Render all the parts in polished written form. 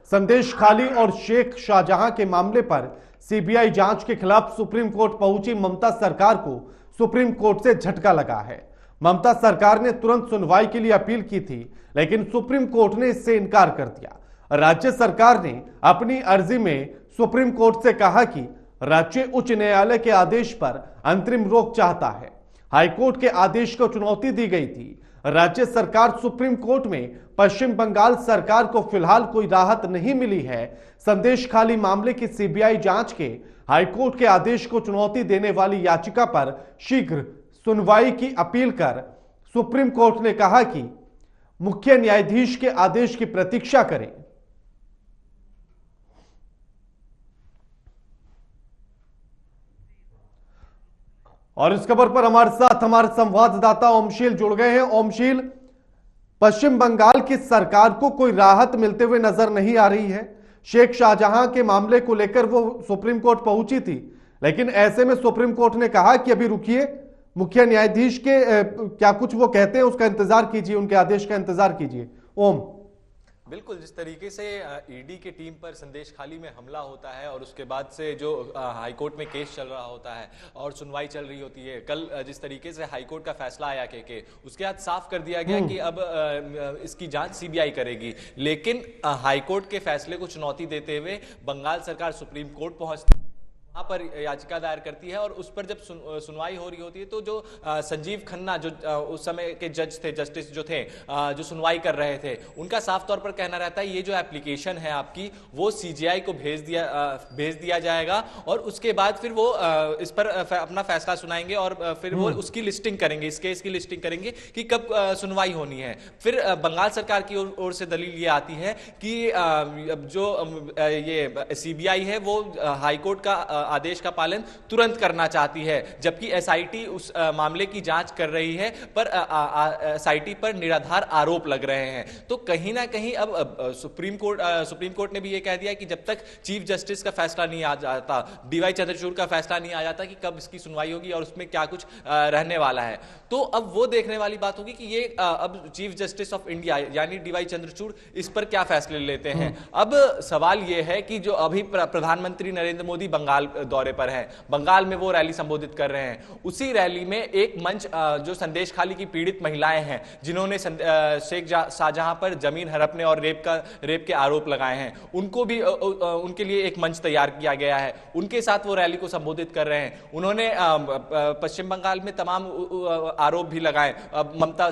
संदेश खाली और शेख शाहजहां के मामले पर सीबीआई जांच के खिलाफ सुप्रीम कोर्ट पहुंची ममता सरकार को सुप्रीम कोर्ट से झटका लगा है। ममता सरकार ने तुरंत सुनवाई के लिए अपील की थी, लेकिन सुप्रीम कोर्ट ने इससे इनकार कर दिया। राज्य सरकार ने अपनी अर्जी में सुप्रीम कोर्ट से कहा कि राज्य उच्च न्यायालय के आदेश पर अंतरिम रोक चाहता है। हाईकोर्ट के आदेश को चुनौती दी गई थी। राज्य सरकार सुप्रीम कोर्ट में पश्चिम बंगाल सरकार को फिलहाल कोई राहत नहीं मिली है। संदेश खाली मामले की सीबीआई जांच के हाईकोर्ट के आदेश को चुनौती देने वाली याचिका पर शीघ्र सुनवाई की अपील कर सुप्रीम कोर्ट ने कहा कि मुख्य न्यायाधीश के आदेश की प्रतीक्षा करें। और इस खबर पर हमारे साथ हमारे संवाददाता ओमशील जुड़ गए हैं। ओमशील, पश्चिम बंगाल की सरकार को कोई राहत मिलते हुए नजर नहीं आ रही है। शेख शाहजहां के मामले को लेकर वो सुप्रीम कोर्ट पहुंची थी, लेकिन ऐसे में सुप्रीम कोर्ट ने कहा कि अभी रुकिए, मुख्य न्यायाधीश के क्या कुछ वो कहते हैं उसका इंतजार कीजिए, उनके आदेश का इंतजार कीजिए। ओम, बिल्कुल, जिस तरीके से ईडी की टीम पर संदेश खाली में हमला होता है और उसके बाद से जो हाईकोर्ट में केस चल रहा होता है और सुनवाई चल रही होती है, कल जिस तरीके से हाईकोर्ट का फैसला आया के उसके बाद साफ कर दिया गया कि अब इसकी जांच सीबीआई करेगी। लेकिन हाईकोर्ट के फैसले को चुनौती देते हुए बंगाल सरकार सुप्रीम कोर्ट पहुंचती वहां पर याचिका दायर करती है और उस पर जब सुनवाई हो रही होती है तो जो संजीव खन्ना जो उस समय के जज थे, जस्टिस जो थे, जो सुनवाई कर रहे थे, उनका साफ तौर पर कहना रहता है ये जो एप्लीकेशन है आपकी वो सीजीआई को भेज दिया जाएगा और उसके बाद फिर वो इस पर अपना फैसला सुनाएंगे और फिर वो उसकी लिस्टिंग करेंगे, इस केस की लिस्टिंग करेंगे कि कब सुनवाई होनी है। फिर बंगाल सरकार की ओर से दलील ये आती है कि जो ये सीबीआई है वो हाईकोर्ट का आदेश का पालन तुरंत करना चाहती है, जबकि एसआईटी उस मामले की जांच कर रही है, पर एसआईटी पर निराधार आरोप लग रहे हैं। तो कहीं ना कहीं अब सुप्रीम कोर्ट ने भी यह कह दिया कि जब तक चीफ जस्टिस का फैसला नहीं आ जाता, डीवाई चंद्रचूड़ का फैसला नहीं आ जाता कि कब इसकी सुनवाई होगी और उसमें क्या कुछ रहने वाला है, तो अब वो देखने वाली बात होगी कि ये अब चीफ जस्टिस ऑफ इंडिया यानी डीवाई चंद्रचूड़ इस पर क्या फैसले लेते हैं। अब सवाल यह है कि जो अभी प्रधानमंत्री नरेंद्र मोदी बंगाल दौरे पर हैं, बंगाल में वो रैली संबोधित कर रहे हैं, उसी रैली में एक मंच जो संदेश खाली की पीड़ित महिलाएं हैं जिन्होंने शेख शाहजहां पर जमीन हड़पने और रेप के आरोप लगाए हैं, उनको भी उनके लिए एक मंच तैयार किया गया है, उनके साथ वो रैली को संबोधित कर रहे हैं। उन्होंने पश्चिम बंगाल में तमाम आरोप भी लगाए, ममता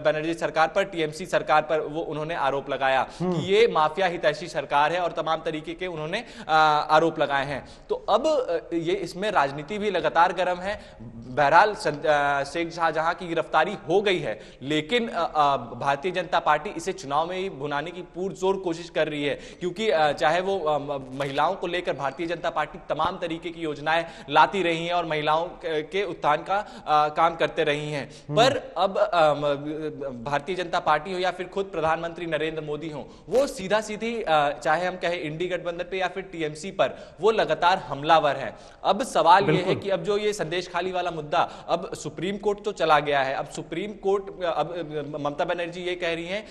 बनर्जी सरकार पर, टीएमसी सरकार पर वो उन्होंने आरोप लगाया कि ये माफिया हितैषी सरकार है और तमाम तरीके के उन्होंने आरोप लगाए हैं। तो अब ये इसमें राजनीति भी लगातार गर्म है। बहरहाल शेख शाहजहां की गिरफ्तारी हो गई है, लेकिन भारतीय जनता पार्टी इसे चुनाव में ही भुनाने की पुरजोर कोशिश कर रही है, क्योंकि चाहे वो महिलाओं को लेकर भारतीय जनता पार्टी तमाम तरीके की योजनाएं लाती रही हैं और महिलाओं के उत्थान का काम करते रही हैं, पर अब भारतीय जनता पार्टी हो या फिर खुद प्रधानमंत्री नरेंद्र मोदी हो, वो सीधा सीधी चाहे हम कहें इंडी गठबंधन पे या फिर टीएमसी पर वो लगातार हमलावर है। अब सवाल यह है कि अब जो ये संदेश खाली वाला मुद्दा अब सुप्रीम कोर्ट तो चला गया है, अब सुप्रीम कोर्ट, अब ममता बनर्जी ये कह रही हैं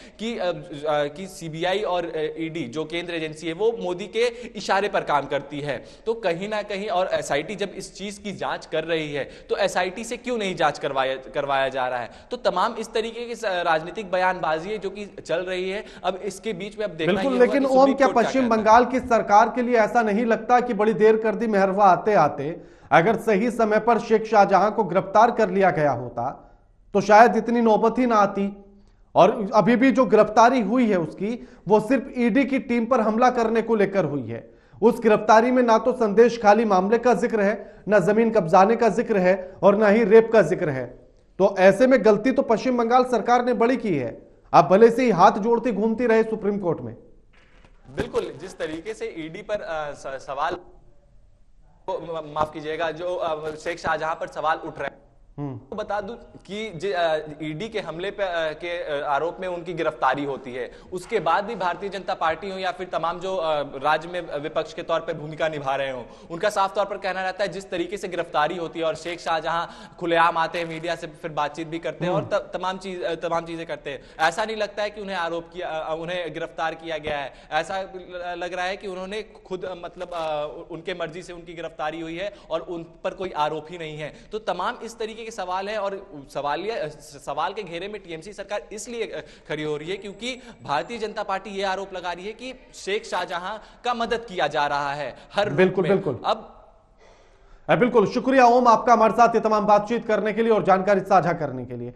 कि सीबीआई और ईडी जो केंद्र एजेंसी है वो मोदी के इशारे पर काम करती है। तो कहीं ना कहीं, और एसआईटी जब इस चीज की जांच कर रही है तो एसआईटी से क्यों नहीं जांच करवाया जा रहा है। तो तमाम इस तरीके की राजनीतिक बयानबाजी है जो कि चल रही है। अब इसके बीच में अब देखना बिल्कुल, लेकिन ओम, क्या पश्चिम बंगाल की सरकार के लिए ऐसा नहीं लगता कि बड़ी देर कर दी मेहरवा आते आते? अगर सही समय पर शेख शाहजहां को गिरफ्तार कर लिया गया होता तो शायद इतनी नौबत ही ना आती। और अभी भी जो गिरफ्तारी हुई है उसकी, वो सिर्फ ईडी की टीम पर हमला करने को लेकर हुई है। उस गिरफ्तारी में ना तो संदेश खाली मामले का जिक्र है, ना जमीन कब्जाने का जिक्र है और ना ही रेप का जिक्र है। तो ऐसे में गलती तो पश्चिम बंगाल सरकार ने बड़ी की है। आप भले से ही हाथ जोड़ती घूमती रहे सुप्रीम कोर्ट में। बिल्कुल, जिस तरीके से ईडी पर सवाल, माफ कीजिएगा, जो शेख शाहजहां पर सवाल उठ रहे हैं बता दूं कि ईडी के हमले पे के आरोप में उनकी गिरफ्तारी होती है, उसके बाद भी भारतीय जनता पार्टी हो या फिर तमाम जो राज्य में विपक्ष के तौर पे भूमिका निभा रहे हो, उनका साफ तौर पर कहना रहता है जिस तरीके से गिरफ्तारी होती है और शेख शाहजहां खुलेआम आते हैं, मीडिया से फिर बातचीत भी करते हैं और तमाम चीजें करते हैं, ऐसा नहीं लगता है कि उन्हें आरोप किया, उन्हें गिरफ्तार किया गया है। ऐसा लग रहा है कि उन्होंने खुद मतलब उनके मर्जी से उनकी गिरफ्तारी हुई है और उन पर कोई आरोप ही नहीं है। तो तमाम इस तरीके के सवाल है और सवाल के घेरे में टीएमसी सरकार इसलिए खड़ी हो रही है क्योंकि भारतीय जनता पार्टी यह आरोप लगा रही है कि शेख शाहजहां का मदद किया जा रहा है हर रूप में। बिल्कुल अब बिल्कुल शुक्रिया ओम आपका हमारे साथ ये तमाम बातचीत करने के लिए और जानकारी साझा करने के लिए।